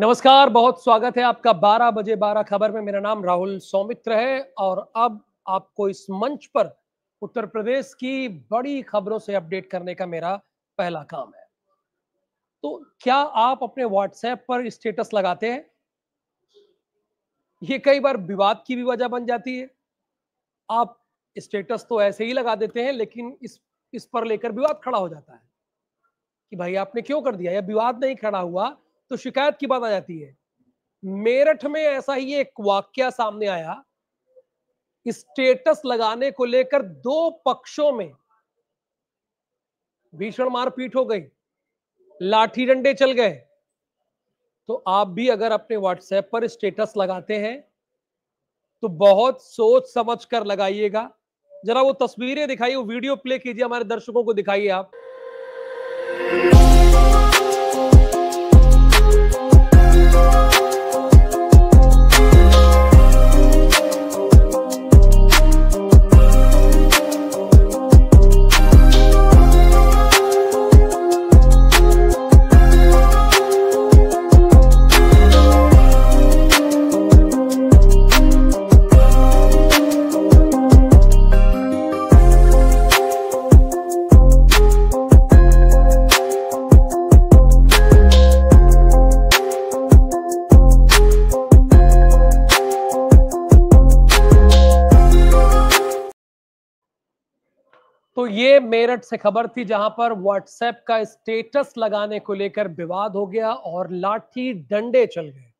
नमस्कार, बहुत स्वागत है आपका 12 बजे 12 खबर में। मेरा नाम राहुल सौमित्र है और अब आपको इस मंच पर उत्तर प्रदेश की बड़ी खबरों से अपडेट करने का मेरा पहला काम है। तो क्या आप अपने व्हाट्सएप पर स्टेटस लगाते हैं? ये कई बार विवाद की भी वजह बन जाती है। आप स्टेटस तो ऐसे ही लगा देते हैं, लेकिन इस पर लेकर विवाद खड़ा हो जाता है कि भाई आपने क्यों कर दिया। या विवाद नहीं खड़ा हुआ तो शिकायत की बात आ जाती है। मेरठ में ऐसा ही एक वाकया सामने आया। स्टेटस लगाने को लेकर दो पक्षों में भीषण मारपीट हो गई, लाठी डंडे चल गए। तो आप भी अगर अपने व्हाट्सएप पर स्टेटस लगाते हैं तो बहुत सोच समझ कर लगाइएगा। जरा वो तस्वीरें दिखाइए, वो वीडियो प्ले कीजिए, हमारे दर्शकों को दिखाइए आप। तो ये मेरठ से खबर थी, जहां पर व्हाट्सएप का स्टेटस लगाने को लेकर विवाद हो गया और लाठी डंडे चल गए।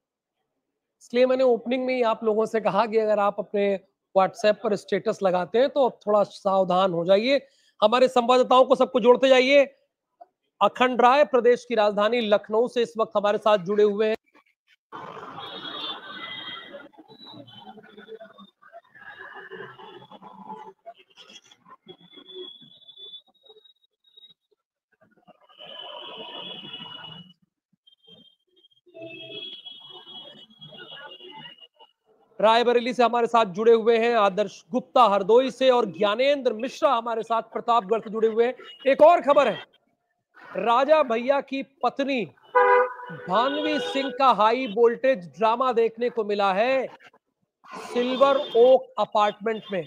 इसलिए मैंने ओपनिंग में ही आप लोगों से कहा कि अगर आप अपने व्हाट्सएप पर स्टेटस लगाते हैं तो थोड़ा सावधान हो जाइए। हमारे संवाददाताओं को सबको जोड़ते जाइए। अखंड राय प्रदेश की राजधानी लखनऊ से इस वक्त हमारे साथ जुड़े हुए हैं। रायबरेली से हमारे साथ जुड़े हुए हैं आदर्श गुप्ता हरदोई से, और ज्ञानेंद्र मिश्रा हमारे साथ प्रतापगढ़ से जुड़े हुए हैं। एक और खबर है, राजा भैया की पत्नी भानवी सिंह का हाई वोल्टेज ड्रामा देखने को मिला है सिल्वर ओक अपार्टमेंट में।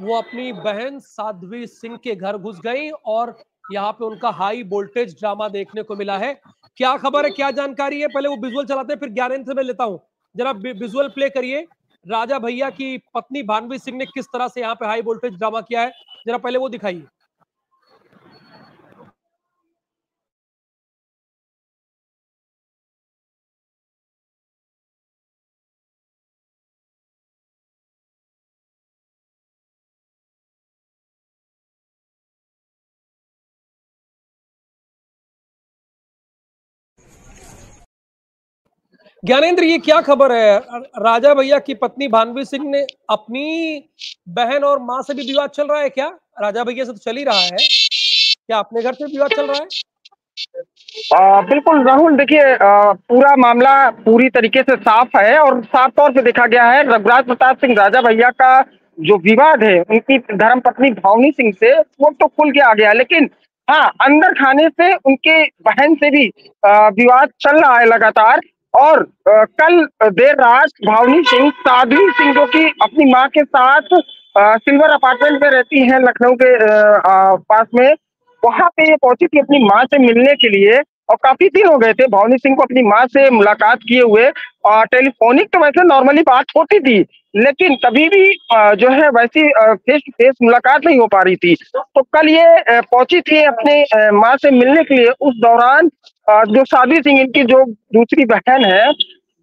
वो अपनी बहन साध्वी सिंह के घर घुस गई और यहाँ पे उनका हाई वोल्टेज ड्रामा देखने को मिला है। क्या खबर है, क्या जानकारी है? पहले वो विजुअल चलाते हैं, फिर ज्ञानेंद्र से मैं लेता हूं। जरा विजुअल प्ले करिए। राजा भैया की पत्नी भानवी सिंह ने किस तरह से यहाँ पे हाई वोल्टेज ड्रामा किया है, जरा पहले वो दिखाइए। ज्ञानेंद्र, ये क्या खबर है? राजा भैया की पत्नी भानवी सिंह ने अपनी बहन और मां से भी विवाद चल रहा है क्या? राजा भैया से तो चल ही रहा है, क्या अपने घर से विवाद चल रहा है? बिल्कुल राहुल, देखिए पूरा मामला पूरी तरीके से साफ है और साफ तौर पे देखा गया है। रघुराज प्रताप सिंह राजा भैया का जो विवाद है उनकी धर्म पत्नी भावनी सिंह से, वो तो खुल के आ गया, लेकिन हाँ, अंदर खाने से उनके बहन से भी विवाद चल रहा है लगातार। और कल देर रात भावनी सिंह साध्वी सिंह, जो कि अपनी माँ के साथ सिल्वर अपार्टमेंट में रहती है लखनऊ के पास में, वहां पे ये पहुंची थी अपनी माँ से मिलने के लिए। और काफी दिन हो गए थे भावनी सिंह को अपनी माँ से मुलाकात किए हुए। और टेलीफोनिक तो वैसे नॉर्मली बात होती थी, लेकिन कभी भी जो है वैसी फेस टू फेस मुलाकात नहीं हो पा रही थी। तो कल ये पहुंची थी अपने माँ से मिलने के लिए। उस दौरान जो साध्वी सिंह, इनकी जो दूसरी बहन है,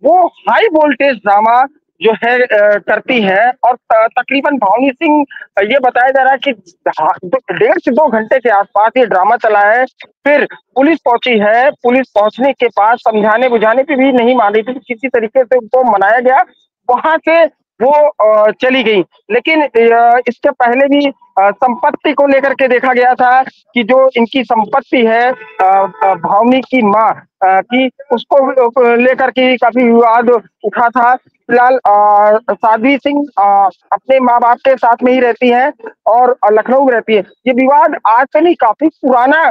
वो हाई वोल्टेज ड्रामा जो है करती है। और तकरीबन भावनी सिंह, ये बताया जा रहा है कि 1.5 से 2 घंटे के आसपास ये ड्रामा चला है। फिर पुलिस पहुंची है, पुलिस पहुंचने के बाद समझाने बुझाने पे भी नहीं मान रही थी, किसी तरीके से उनको मनाया गया, वहां से वो चली गई। लेकिन इसके पहले भी संपत्ति को लेकर के देखा गया था कि जो इनकी संपत्ति है, भावनी की माँ कि उसको लेकर के काफी विवाद उठा था। फिलहाल साध्वी सिंह अपने माँ बाप के साथ में ही रहती हैं और लखनऊ में रहती है। ये विवाद आज से नहीं, काफी पुराना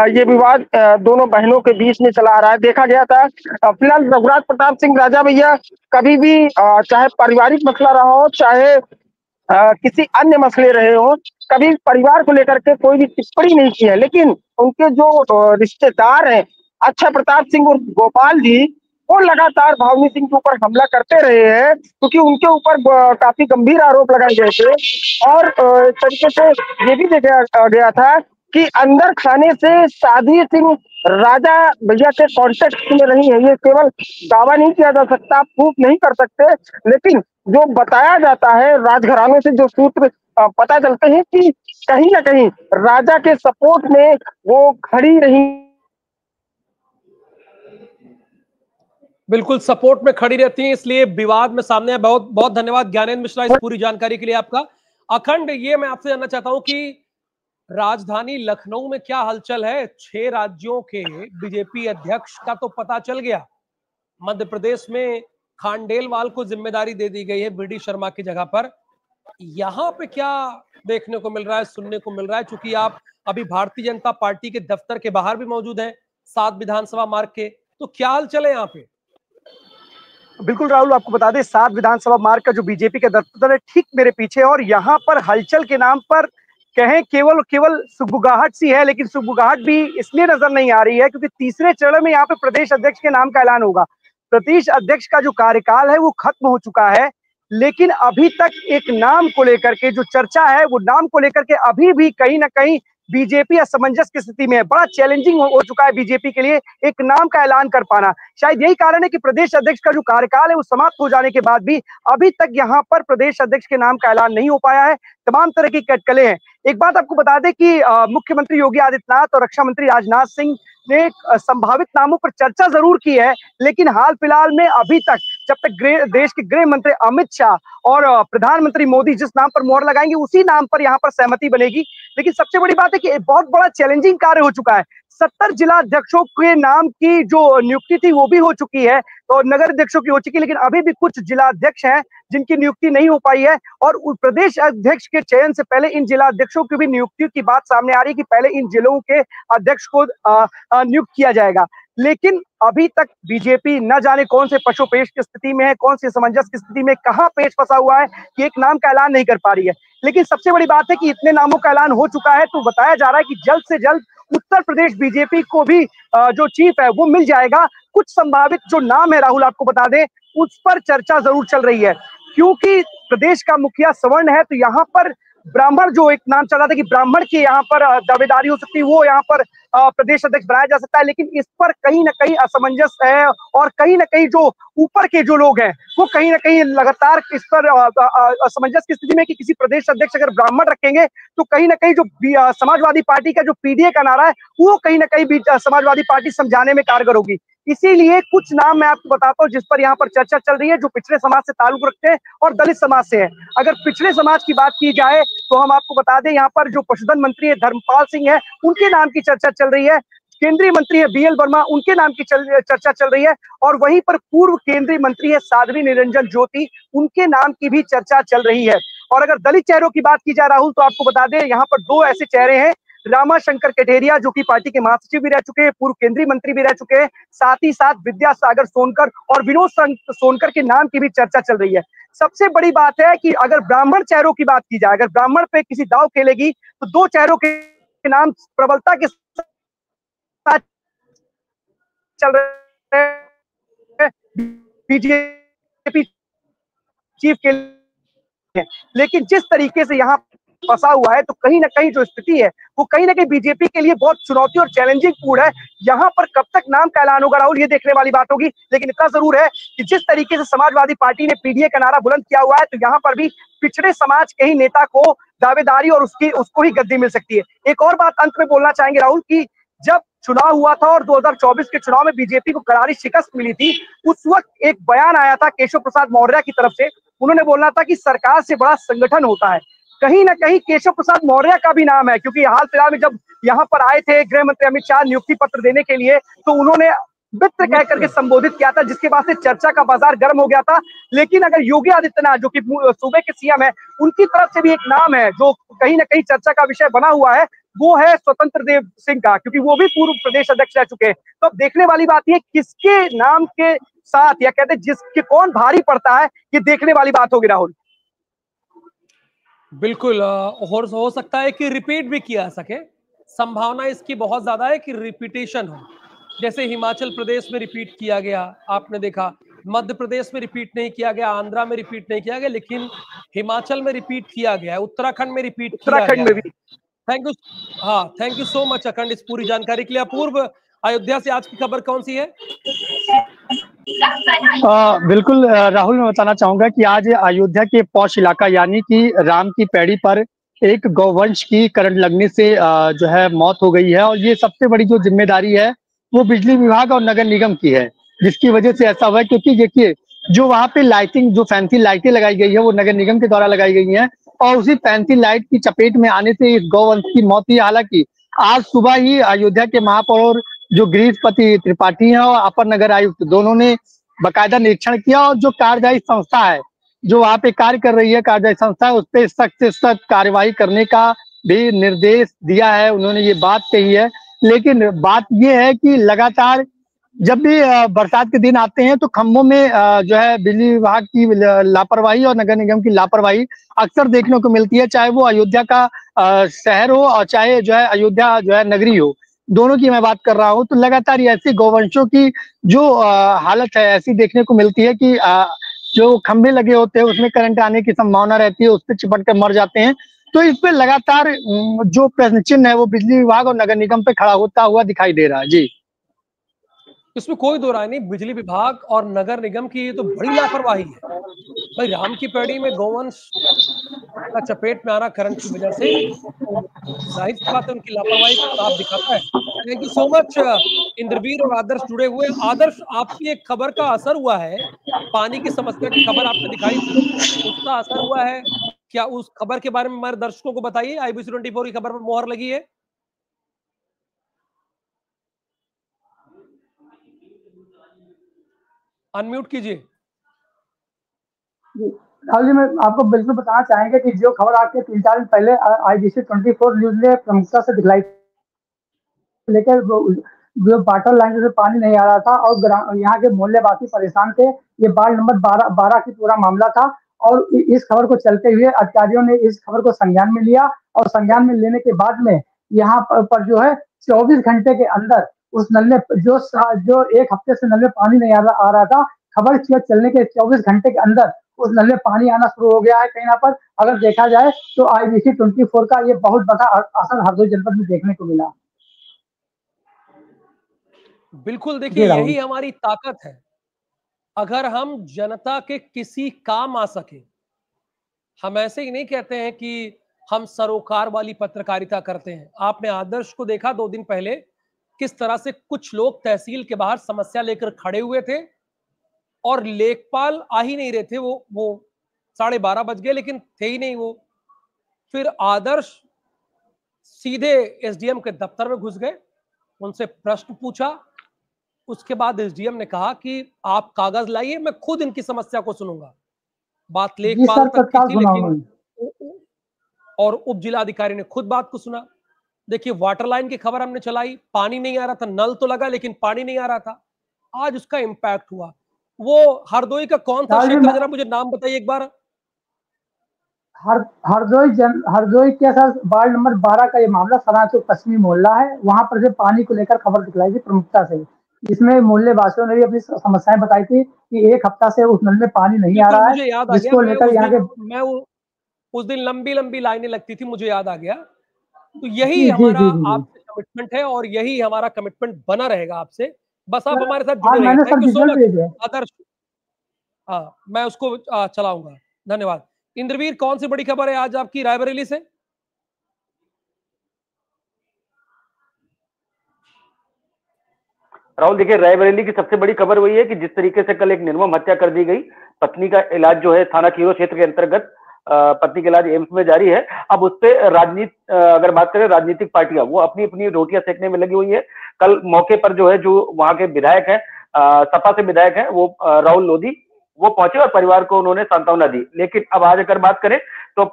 ये विवाद दोनों बहनों के बीच में चला आ रहा है, देखा गया था। फिलहाल रघुराज प्रताप सिंह राजा भैया कभी भी चाहे पारिवारिक मसला रहा हो, चाहे किसी अन्य मसले रहे हो, कभी परिवार को लेकर के कोई भी टिप्पणी नहीं की है। लेकिन उनके जो रिश्तेदार हैं अक्षय प्रताप सिंह और गोपाल जी, वो लगातार भावनी सिंह के ऊपर हमला करते रहे हैं, क्योंकि उनके ऊपर काफी गंभीर आरोप लगाए गए थे। और एक तरीके से ये भी देखा गया था कि अंदर खाने से साध्वी सिंह राजा भैया के कॉन्टेक्ट में रही है। ये केवल दावा नहीं किया जा सकता, प्रूफ नहीं कर सकते, लेकिन जो बताया जाता है राजघराने से जो सूत्र पता चलते हैं कि कहीं ना कहीं राजा के सपोर्ट में वो खड़ी रही। बिल्कुल सपोर्ट में खड़ी रहती हैं, इसलिए विवाद में सामने है। बहुत बहुत धन्यवाद ज्ञानेंद्र मिश्रा इस पूरी जानकारी के लिए आपका। अखंड, ये मैं आपसे जानना चाहता हूं कि राजधानी लखनऊ में क्या हलचल है? 6 राज्यों के बीजेपी अध्यक्ष का तो पता चल गया, मध्य प्रदेश में खांडेलवाल को जिम्मेदारी दे दी गई है बीडी शर्मा की जगह पर। यहाँ पे क्या देखने को मिल रहा है, सुनने को मिल रहा है? चूंकि आप अभी भारतीय जनता पार्टी के दफ्तर के बाहर भी मौजूद हैं, 7 विधानसभा मार्ग के, तो क्या हलचल है यहाँ पे? बिल्कुल राहुल, आपको बता दें 7 विधानसभा मार्ग का जो बीजेपी का दफ्तर है ठीक मेरे पीछे, और यहाँ पर हलचल के नाम पर कहें केवल केवल सुगबुगाहट सी है, लेकिन सुगबुगाहट भी इसलिए नजर नहीं आ रही है क्योंकि तीसरे चरण में यहाँ पे प्रदेश अध्यक्ष के नाम का ऐलान होगा। प्रदेश अध्यक्ष का जो कार्यकाल है वो खत्म हो चुका है, लेकिन अभी तक एक नाम को लेकर के जो चर्चा है, वो नाम को लेकर के अभी भी कहीं ना कहीं बीजेपी असमंजस की स्थिति में है। बड़ा चैलेंजिंग हो चुका है बीजेपी के लिए एक नाम का ऐलान कर पाना। शायद यही कारण है कि प्रदेश अध्यक्ष का जो कार्यकाल है वो समाप्त हो जाने के बाद भी अभी तक यहाँ पर प्रदेश अध्यक्ष के नाम का ऐलान नहीं हो पाया है। तमाम तरह की कटकलें हैं। एक बात आपको बता दें कि मुख्यमंत्री योगी आदित्यनाथ और रक्षा मंत्री राजनाथ सिंह ने संभावित नामों पर चर्चा जरूर की है, लेकिन हाल फिलहाल में अभी तक जब तक देश के गृह मंत्री अमित शाह और प्रधानमंत्री मोदी जिस नाम पर मोहर लगाएंगे उसी नाम पर यहाँ पर सहमति बनेगी। लेकिन सबसे बड़ी बात है कि बहुत बड़ा चैलेंजिंग कार्य हो चुका है। 70 जिला अध्यक्षों के नाम की जो नियुक्ति थी वो भी हो चुकी है और नगर अध्यक्षों की हो चुकी है, लेकिन अभी भी कुछ जिला अध्यक्ष हैं जिनकी नियुक्ति नहीं हो पाई है। और प्रदेश अध्यक्ष के चयन से पहले इन जिला अध्यक्षों की भी नियुक्ति की बात सामने आ रही है कि पहले इन जिलों के अध्यक्ष को नियुक्त किया जाएगा। लेकिन अभी तक बीजेपी न जाने कौन से पशुपेश की स्थिति में है, कौन सी असमंजस की स्थिति में, कहां पेश फंसा हुआ है कि एक नाम का ऐलान नहीं कर पा रही है। लेकिन सबसे बड़ी बात है कि इतने नामों का ऐलान हो चुका है तो बताया जा रहा है कि जल्द से जल्द उत्तर प्रदेश बीजेपी को भी जो चीफ है वो मिल जाएगा। कुछ संभावित जो नाम है राहुल आपको बता दें उस पर चर्चा जरूर चल रही है, क्योंकि प्रदेश का मुखिया सवर्ण है तो यहाँ पर ब्राह्मण जो एक नाम चल रहा था कि ब्राह्मण की यहाँ पर दावेदारी हो सकती है, वो यहाँ पर प्रदेश अध्यक्ष बनाया जा सकता है। लेकिन इस पर कहीं ना कहीं असमंजस है और कहीं ना कहीं जो ऊपर के जो लोग हैं वो कहीं ना कहीं लगातार इस पर असमंजस की स्थिति में कि किसी प्रदेश अध्यक्ष अगर ब्राह्मण रखेंगे तो कहीं ना कहीं जो समाजवादी पार्टी का जो पीडीए का नारा है वो कहीं ना कहीं समाजवादी पार्टी समझाने में कारगर होगी। इसीलिए कुछ नाम मैं आपको बताता हूँ जिस पर यहाँ पर चर्चा चल रही है, जो पिछड़े समाज से ताल्लुक रखते हैं और दलित समाज से है। अगर पिछड़े समाज की बात की जाए तो हम आपको बता दें यहाँ पर जो पशुधन मंत्री है धर्मपाल सिंह है, उनके नाम की चर्चा चल रही है। केंद्रीय मंत्री है बीएल वर्मा, उनके नाम की चर्चा चल रही है। और वहीं पर पूर्व केंद्रीय मंत्री है साध्वी निरंजन ज्योति, उनके नाम की भी चर्चा चल रही है। और अगर दलित चेहरों की बात की जाए राहुल तो आपको बता दें यहाँ पर 2 ऐसे चेहरे हैं, रामा शंकर कटेरिया जो कि पार्टी के महासचिव भी रह चुके हैं, पूर्व केंद्रीय मंत्री भी रह चुके हैं, साथ ही साथ विद्यासागर सोनकर और विनोद सोनकर के नाम की भी चर्चा चल रही है। सबसे बड़ी बात है कि अगर ब्राह्मण चेहरों की बात की जाए, अगर ब्राह्मण पे किसी दाव खेलेगी तो 2 चेहरों के नाम प्रबलता के साथ चल रहे हैं बीजेपी चीफ के लिए। लेकिन जिस तरीके से यहाँ फंसा हुआ है तो कहीं ना कहीं जो स्थिति है वो कहीं ना कहीं बीजेपी के लिए बहुत चुनौती और चैलेंजिंग पूर्ण है। यहाँ पर कब तक नाम का ऐलान होगा राहुल, ये देखने वाली बात होगी। लेकिन इतना जरूर है कि जिस तरीके से समाजवादी पार्टी ने पीडीए का नारा बुलंद किया हुआ है तो यहाँ पर भी पिछड़े समाज के ही नेता को दावेदारी और उसको ही गद्दी मिल सकती है। एक और बात अंत में बोलना चाहेंगे राहुल की जब चुनाव हुआ था और 2024 के चुनाव में बीजेपी को करारी शिकस्त मिली थी, उस वक्त एक बयान आया था केशव प्रसाद मौर्य की तरफ से। उन्होंने बोलना था कि सरकार से बड़ा संगठन होता है। कहीं ना कहीं केशव प्रसाद मौर्य का भी नाम है, क्योंकि हाल फिलहाल में जब यहाँ पर आए थे गृह मंत्री अमित शाह नियुक्ति पत्र देने के लिए तो उन्होंने मित्र कह करके संबोधित किया था, जिसके बाद से चर्चा का बाजार गर्म हो गया था। लेकिन अगर योगी आदित्यनाथ जो कि सूबे के सीएम है, उनकी तरफ से भी एक नाम है जो कहीं ना कहीं चर्चा का विषय बना हुआ है, वो है स्वतंत्र देव सिंह का, क्योंकि वो भी पूर्व प्रदेश अध्यक्ष रह चुके हैं। तो अब देखने वाली बात यह किसके नाम के साथ, या कहते हैं जिसके कौन भारी पड़ता है, ये देखने वाली बात होगी राहुल। बिल्कुल हो सकता है कि रिपीट भी किया सके, संभावना इसकी बहुत ज्यादा है कि रिपीटेशन हो। जैसे हिमाचल प्रदेश में रिपीट किया गया, आपने देखा, मध्य प्रदेश में रिपीट नहीं किया गया, आंध्रा में रिपीट नहीं किया गया, लेकिन हिमाचल में रिपीट किया गया है, उत्तराखंड में रिपीट किया गया है। थैंक यू, हाँ थैंक यू सो मच अखंड इस पूरी जानकारी के लिए। अपूर्व, अयोध्या से आज की खबर कौन सी है? बिल्कुल राहुल, मैं बताना चाहूंगा कि आज अयोध्या के पौष इलाका यानी कि राम की पैड़ी पर एक गौवंश की करंट लगने से जो है मौत हो गई है, और ये सबसे बड़ी जो जिम्मेदारी है वो बिजली विभाग और नगर निगम की है, जिसकी वजह से ऐसा हुआ है। क्योंकि देखिए, जो वहां पे लाइटिंग, जो फैंसी लाइटें लगाई गई है वो नगर निगम के द्वारा लगाई गई हैं, और उसी फैंसी लाइट की चपेट में आने से इस गौवंश की मौत हुई। हालांकि आज सुबह ही अयोध्या के महापौर जो गिरीशपति त्रिपाठी हैं और अपर नगर आयुक्त, दोनों ने बाकायदा निरीक्षण किया, और जो कार्यदायी संस्था है जो वहां पे कार्य कर रही है, कार्यदायी संस्था है, उस पर सख्त से सख्त कार्यवाही करने का भी निर्देश दिया है। उन्होंने ये बात कही है। लेकिन बात ये है कि लगातार जब भी बरसात के दिन आते हैं तो खंभों में जो है बिजली विभाग की लापरवाही और नगर निगम की लापरवाही अक्सर देखने को मिलती है, चाहे वो अयोध्या का शहर हो और चाहे जो है अयोध्या जो है नगरी हो, दोनों की मैं बात कर रहा हूँ। तो लगातार ऐसे गौवंशों की जो हालत है ऐसी देखने को मिलती है कि जो खंभे लगे होते हैं उसमें करंट आने की संभावना रहती है, उस पर चिपट कर मर जाते हैं। तो इस पे लगातार जो प्रश्न चिन्ह है वो बिजली विभाग और नगर निगम पे खड़ा होता हुआ दिखाई दे रहा है। जी, इसमें कोई दो राय नहीं, बिजली विभाग और नगर निगम की ये तो बड़ी लापरवाही है। भाई राम की पैड़ी में गौवंश का चपेट में आना करंट की वजह से, तो जाहिर सी बात है उनकी लापरवाही को साफ दिखाता है। Thank you so much Indraveer और आदर्श जुड़े हुए। आदर्श, आपकी एक खबर का असर हुआ है, पानी की समस्या की खबर आपने दिखाई थी, उसका असर हुआ है क्या? उस खबर के बारे में हमारे दर्शकों को बताइए। IBC 24 की खबर पर मोहर लगी है। अनम्यूट कीजिए। राहुल जी, मैं आपको बिल्कुल बताना चाहेंगे कि जो खबर आपके 3-4 दिन पहले IBC 24 न्यूज ने प्रमुखता से दिखलाई, लेकर जो वाटर लाइन से पानी नहीं आ रहा था और यहाँ के मोहल्ले वासी परेशान थे। ये वार्ड नंबर 12 की पूरा मामला था, और इस खबर को चलते हुए अधिकारियों ने इस खबर को संज्ञान में लिया, और संज्ञान में लेने के बाद में यहाँ पर जो है 24 घंटे के अंदर उस नल में जो एक हफ्ते से नल में पानी नहीं आ रहा था, खबर चलने के 24 घंटे के अंदर उस नल में पानी आना शुरू हो गया है। कहीं ना पर अगर देखा जाए तो IBC 24 का ये बहुत बड़ा असर हरदोई जनपद में देखने को मिला। बिल्कुल, देखिए यही हमारी ताकत है। अगर हम जनता के किसी काम आ सके, हम ऐसे ही नहीं कहते हैं कि हम सरोकार वाली पत्रकारिता करते हैं। आपने आदर्श को देखा 2 दिन पहले, किस तरह से कुछ लोग तहसील के बाहर समस्या लेकर खड़े हुए थे और लेखपाल आ ही नहीं रहे थे। वो 12:30 बज गए लेकिन थे ही नहीं वो। फिर आदर्श सीधे SDM के दफ्तर में घुस गए, उनसे प्रश्न पूछा। उसके बाद SDM ने कहा कि आप कागज लाइए, मैं खुद इनकी समस्या को सुनूंगा। बात लेखपाल तक की थी, लेकिन और उप जिलाधिकारी ने खुद बात को सुना। देखिए, वाटर लाइन की खबर हमने चलाई, पानी नहीं आ रहा था, नल तो लगा लेकिन पानी नहीं आ रहा था। आज उसका इंपैक्ट हुआ। वो हरदोई का कौन सा क्षेत्र, जरा मुझे नाम बताइए एक बार। हरदोई के साथ वार्ड नंबर 12 का ये मामला सरायचौक पश्चिमी मोहल्ला है। वहां पर से पानी को लेकर खबर दिखलाई थी प्रमुखता से। इसमें मोहल्ले वासियों ने भी अपनी समस्याएं बताई थी कि एक हफ्ता से उस नल में पानी नहीं आ रहा है, जिसको लेकर यहाँ के मैं उस दिन लंबी लंबी लाइनें लगती थी, मुझे याद आ गया। तो यही हमारा आपसे कमिटमेंट है और यही हमारा कमिटमेंट बना रहेगा आपसे। बस आप हमारे साथ जुड़े रहिए। थैंक यू सो मच आदर्श। हाँ, मैं उसको चलाऊंगा। धन्यवाद। इंद्रवीर, कौन सी बड़ी खबर है आज आपकी रायबरेली से? राहुल, देखिए, रायबरेली की सबसे बड़ी खबर वही है कि जिस तरीके से कल एक निर्मम हत्या कर दी गई, पत्नी का इलाज जो है थाना कीरो क्षेत्र के अंतर्गत पत्नी का इलाज एम्स में जारी है। अब उस पर राजनीति अगर बात करें, राजनीतिक पार्टियां वो अपनी अपनी रोटियां सेकने में लगी हुई है। कल मौके पर जो है, जो वहां के विधायक हैं, सपा से विधायक हैं, वो राहुल लोधी, वो पहुंचे और परिवार को उन्होंने सांत्वना दी। लेकिन अब आज अगर बात करें तो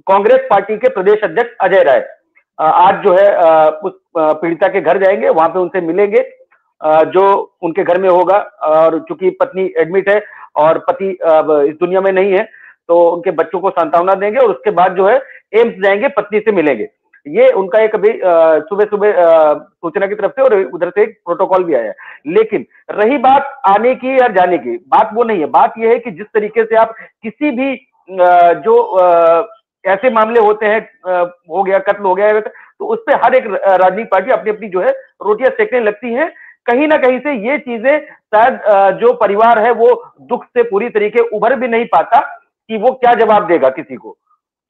कांग्रेस पार्टी के प्रदेश अध्यक्ष अजय राय आज जो है उस पीड़िता के घर जाएंगे, वहां पे उनसे मिलेंगे, जो उनके घर में होगा। और चूंकि पत्नी एडमिट है और पति इस दुनिया में नहीं है, तो उनके बच्चों को सांत्वना देंगे और उसके बाद जो है एम्स जाएंगे, पत्नी से मिलेंगे। ये उनका एक अभी सुबह सुबह सूचना की तरफ से और उधर से एक प्रोटोकॉल भी आया है। लेकिन रही बात आने की या जाने की, बात वो नहीं है। बात यह है कि जिस तरीके से आप किसी भी जो ऐसे मामले होते हैं, हो गया कत्ल हो गया, तो उस पर हर एक राजनीतिक पार्टी अपनी अपनी जो है रोटियां सेकने लगती है। कहीं ना कहीं से ये चीजें शायद जो परिवार है वो दुख से पूरी तरीके उभर भी नहीं पाता कि वो क्या जवाब देगा किसी को।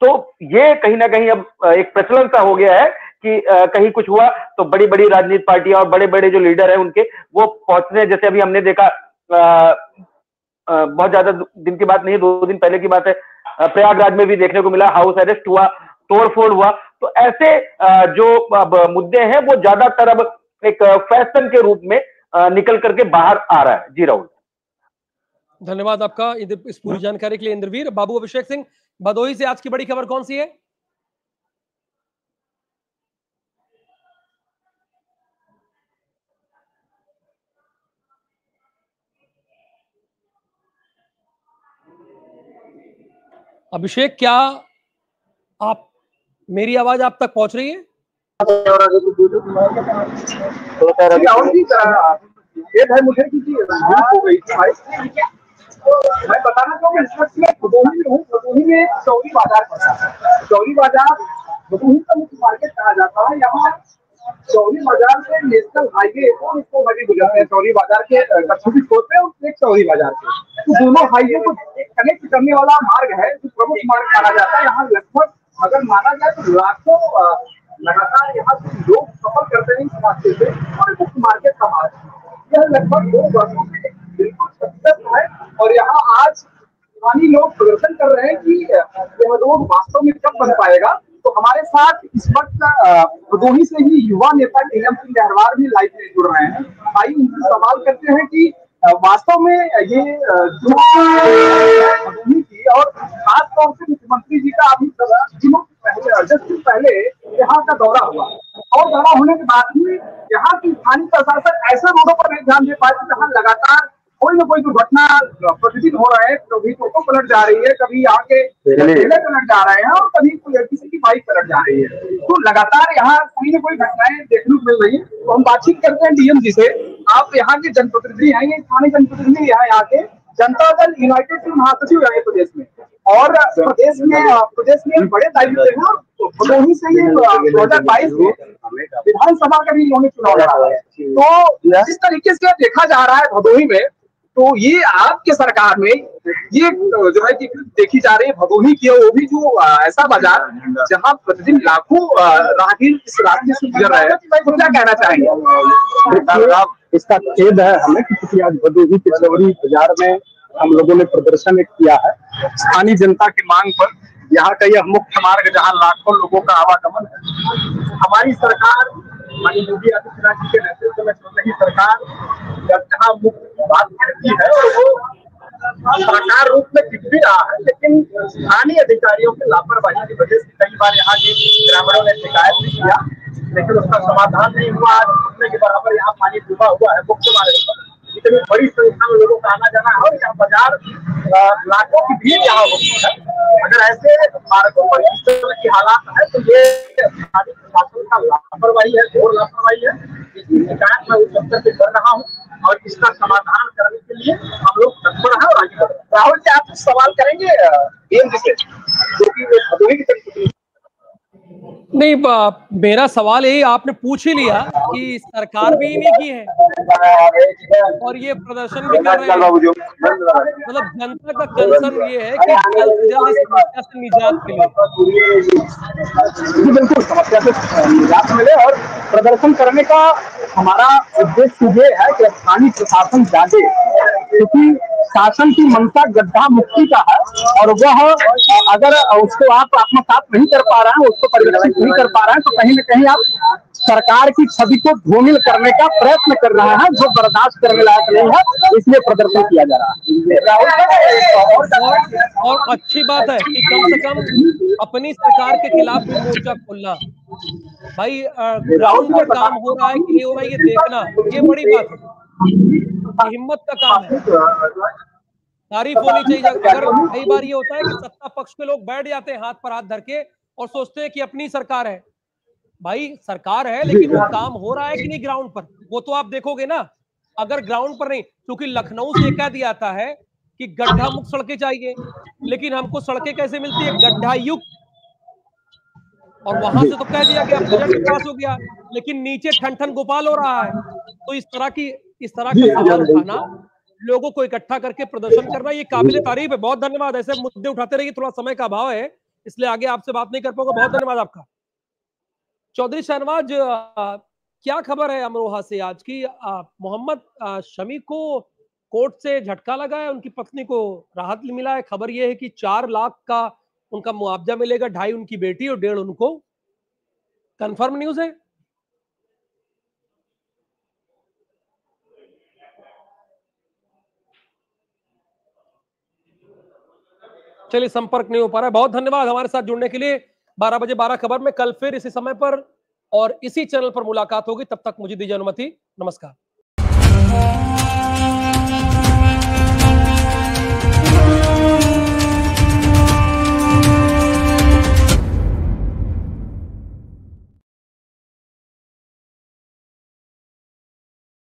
तो ये कहीं ना कहीं अब एक प्रचलन सा हो गया है कि कहीं कुछ हुआ तो बड़ी बड़ी राजनीतिक पार्टियां और बड़े बड़े जो लीडर हैं उनके वो पहुंचते हैं। जैसे अभी हमने देखा, बहुत ज्यादा दिन की बात नहीं है, 2 दिन पहले की बात है, प्रयागराज में भी देखने को मिला, हाउस अरेस्ट हुआ, तोड़फोड़ हुआ। तो ऐसे जो अब मुद्दे हैं वो ज्यादातर अब एक फैशन के रूप में निकल करके बाहर आ रहा है। जी राहुल, धन्यवाद आपका इस पूरी जानकारी के लिए इंद्रवीर। बाबू अभिषेक सिंह, भदोही से आज की बड़ी खबर कौन सी है? अभिषेक, क्या आप मेरी आवाज आप तक पहुंच रही है? मैं बताना चाहूँगा, इस वक्त मैं भदोही में हूँ। भदोही में चौरी बाजार पड़ता है। चौरी बाजार भदोही का मुख्य मार्केट कहा जाता है। यहाँ चौरी बाजार से नेशनल हाईवे और इसको हाईवे गुजरते हैं। चौरी बाजार के दक्षिणी छोर पे और एक चौरी बाजार पे, तो दोनों हाईवे को कनेक्ट करने वाला मार्ग है, जो प्रमुख मार्ग माना जाता है। यहाँ लगभग अगर माना जाए तो लाखों लगातार यहाँ से लोग सफर करते हैं इस रास्ते से, और मुख्य मार्केट का मार्ग यह लगभग 2 वर्षों से बिल्कुल सतत है। और यहाँ आज स्थानीय लोग प्रदर्शन कर रहे हैं कि यह रोड वास्तव में कब बन पाएगा। तो हमारे साथ इस वक्त भदोही से ही युवा नेता नीलम सिंह गहरवार भी लाइव में जुड़ रहे हैं। आइए उनसे सवाल करते हैं कि वास्तव में ये जो भदोही की और खासतौर से मुख्यमंत्री जी का अभी दिनों पहले यहाँ का दौरा हुआ, और दौरा होने के बाद भी यहाँ की स्थानीय प्रशासन ऐसे रोडों पर नहीं ध्यान दे पाती जहाँ लगातार कोई न कोई दुर्घटना प्रतिदिन हो रहा है। कभी टोटो पलट जा रही है, कभी यहाँ के ठेले पलट जा रहे हैं, और कभी किसी की बाइक पलट जा रही है। तो लगातार यहाँ कोई न कोई घटनाएं देखने को मिल रही है। तो हम बातचीत करते हैं डीएम जी से। आप यहाँ के जनप्रतिनिधि हैं, ये स्थानीय जनप्रतिनिधि यहाँ के जनता दल यूनाइटेड के महासचिव रहे प्रदेश में, और प्रदेश में बड़े दायित्व हैं। भदोही से ये 2022 में विधानसभा का भी इन्होंने चुनाव लड़ा है। तो जिस तरीके से देखा जा रहा है भदोही में, तो ये आपके सरकार में ये जो है कि देखी जा रही है भदोही की, वो भी जो ऐसा बाजार जहां प्रतिदिन लाखों राहगीर इस रास्ते से गुजर रहे हैं, तो क्या कहना चाहेंगे? इसका खेद है हमें कि आज भदोही के चौरी बाजार में हम लोगों ने प्रदर्शन किया है स्थानीय जनता की मांग पर। यहाँ का यह मुख्य मार्ग जहाँ लाखों लोगों का आवागमन है, हमारी सरकार माननीय योगी आदित्यनाथ जी के नेतृत्व में चल रही सरकार जहाँ मुख्य बात करती है तो वो सरकार रूप में दिख भी रहा है, लेकिन स्थानीय अधिकारियों की लापरवाही की वजह से कई बार यहाँ के ग्रामीणों ने शिकायत भी किया, लेकिन उसका समाधान नहीं हुआ। आज के बराबर यहाँ पानी डूबा हुआ है मुख्य मार्ग पर, इतनी बड़ी संख्या में लोगों का आना जाना है, और यहाँ बाजार लाखों की भीड़ यहाँ होती है। अगर ऐसे मार्गों पर इस तरह की हालात है तो ये स्थानीय प्रशासन का लापरवाही है, घोर लापरवाही है। इसकी शिकायत मैं उस दफ्तर से कर रहा हूँ, और इसका समाधान करने के लिए हम लोग तत्पर हैं और आगे बढ़ रहे हैं। राहुल जी, आप सवाल करेंगे डीएम जी से, जो कि भदोही की तरफ नहीं, मेरा सवाल यही आपने पूछ ही लिया कि सरकार भी इन्हीं की है और ये प्रदर्शन भी कर रहे हैं। मतलब जनता का कंसर्न ये है कि जल्द से जल्द इस समस्या से निजात मिले। बिल्कुल समस्या से निजात मिले, और प्रदर्शन करने का हमारा उद्देश्य ये है कि स्थानीय प्रशासन जागे क्योंकि शासन की मंशा गड्ढा मुक्ति का है और वह अगर उसको आप आत्मसात नहीं कर पा रहे हैं, उसको परिलक्षित नहीं कर पा रहे हैं, तो कहीं ना कहीं आप सरकार की छवि को धूमिल करने का प्रयत्न कर रहे हैं, जो बर्दाश्त करने लायक नहीं है, इसलिए प्रदर्शन किया जा रहा है। और अच्छी बात है कि कम से कम अपनी सरकार के खिलाफ भी मोर्चा खोलना। भाई ग्राउंड पर काम हो रहा है कि नहीं हो रहा है ये देखना, ये बड़ी बात है, हिम्मत का काम है, तारीफ होनी चाहिए। अगर कई बार ये होता है कि सत्ता पक्ष के लोग बैठ जाते हैं हाथ पर हाथ धर के और सोचते हैं कि अपनी सरकार है। भाई सरकार है लेकिन वो काम हो रहा है कि नहीं ग्राउंड पर, वो तो आप देखोगे ना। अगर ग्राउंड पर नहीं, क्योंकि लखनऊ से कह दिया जाता है कि गड्ढा मुक्त सड़कें चाहिए, लेकिन हमको सड़कें कैसे मिलती है? गड्ढा युक्त। और वहां से तो कह दिया गया बजट पास हो गया, लेकिन नीचे ठन ठन गोपाल हो रहा है। तो इस तरह का सवाल उठाना, लोगों को इकट्ठा करके प्रदर्शन करना, ये काबिल तारीफ है। बहुत धन्यवाद, ऐसे मुद्दे उठाते रहिए। थोड़ा समय का अभाव है इसलिए आगे आपसे बात नहीं कर पाऊंगा। बहुत धन्यवाद आपका। चौधरी शहनवाज, क्या खबर है अमरोहा से आज की? मोहम्मद शमी को कोर्ट से झटका लगा है, उनकी पत्नी को राहत मिला है। खबर यह है कि 4 लाख का उनका मुआवजा मिलेगा, 2.5 उनकी बेटी और 1.5 उनको। कंफर्म न्यूज है? चलिए, संपर्क नहीं हो पा रहा है। बहुत धन्यवाद हमारे साथ जुड़ने के लिए। 12 बजे 12 खबर में कल फिर इसी समय पर और इसी चैनल पर मुलाकात होगी। तब तक मुझे दीजिए अनुमति। नमस्कार।